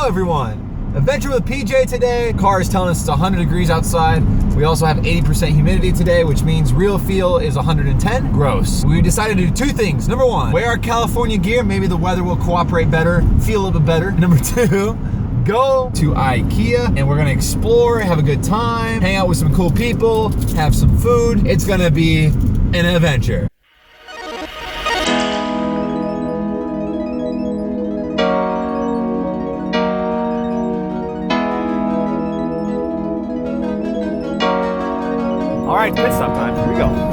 Hello everyone! Adventure with PJ today. Car is telling us it's 100 degrees outside. We also have 80% humidity today, which means real feel is 110. Gross. We decided to do two things. Number one, wear our California gear. Maybe the weather will cooperate better, feel a little bit better. Number two, go to Ikea and we're gonna explore, have a good time, hang out with some cool people, have some food. It's gonna be an adventure. All right, pit stop time. Here we go.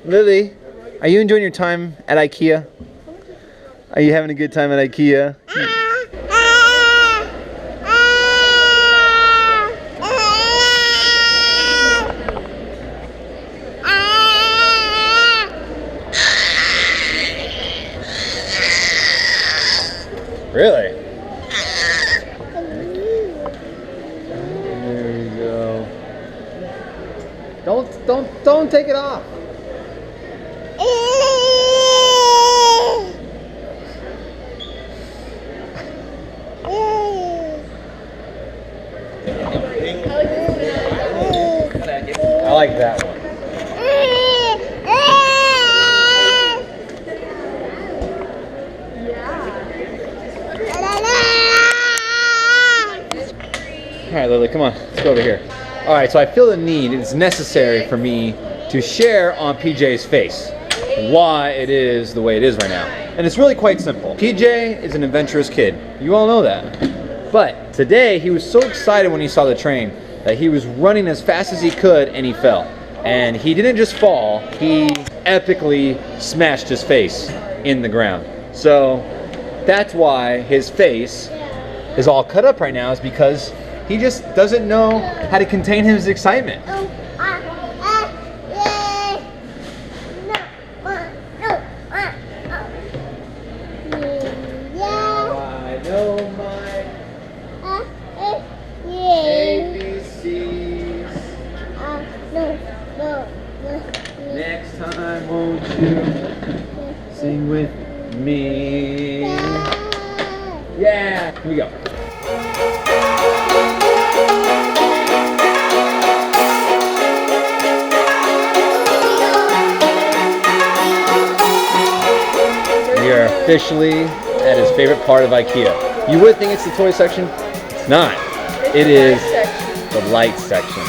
Lily, are you enjoying your time at Ikea? Are you having a good time at Ikea? Really? There we go. Don't take it off. I like that one. All right, Lily, come on, let's go over here. All right, so I feel the need, it's necessary for me to share on PJ's face why it is the way it is right now. And it's really quite simple. PJ is an adventurous kid. You all know that. But today, he was so excited when he saw the train that he was running as fast as he could and he fell. And he didn't just fall, he epically smashed his face in the ground. So that's why his face is all cut up right now, is because he just doesn't know how to contain his excitement. I know my ABCs. Next time, won't you sing with me? Yeah, here we go. We are officially at his favorite part of Ikea. You would think it's the toy section. It's not. It is the light section.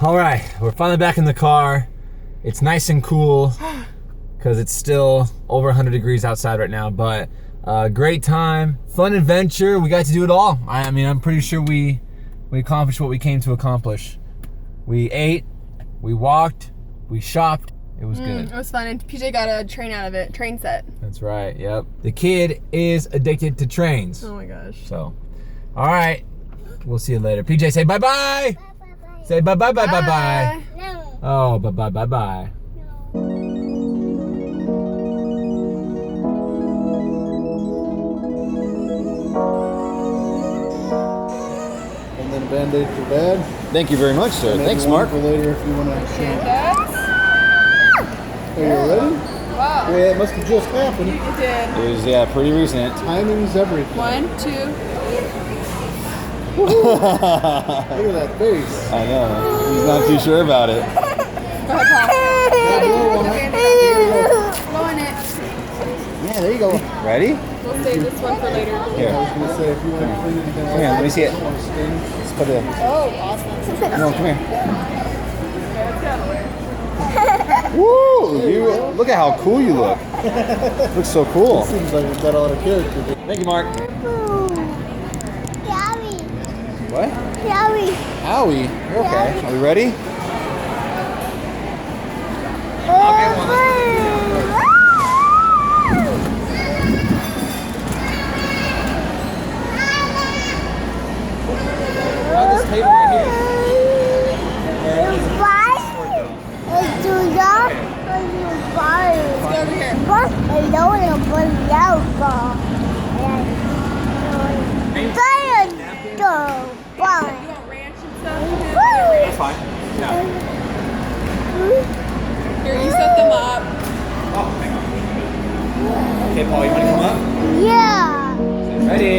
All right, we're finally back in the car. It's nice and cool because it's still over 100 degrees outside right now, but great time, fun adventure. We got to do it all. I mean, I'm pretty sure we accomplished what we came to accomplish. We ate, we walked, we shopped. It was good. It was fun, and PJ got a train out of it, train set. That's right, yep. The kid is addicted to trains. Oh my gosh. So, all right, we'll see you later. PJ, say bye-bye. Say bye-bye-bye-bye-bye. No. Oh, bye-bye-bye-bye. No. Band-Aid for Dad. Thank you very much, sir. Maybe Thanks, one Mark. for later if you want to. Yes. Are you ready? Wow. Yeah, it must have just happened. It did. It was, pretty recent. Timing's everything. 1, 2. Look at that face. I know. He's not too sure about it. Go ahead, Paul. Blow on it. Yeah, there you go. Ready? We'll save this one for later. Here. I was going to say, if you want to clean it again. Come here, let me see it. Let's put it. Oh, awesome. No, come here. Woo! You look at how cool you look. Looks so cool. Seems like we've got a lot of character. Thank you, Mark. Yowie. What? Yowie. Howie. You're okay. Are we ready? This table right here. You want ranch and stuff? That's fine. Yeah. Here, you set them up. Okay, Paul, you want to come up? Yeah. Ready?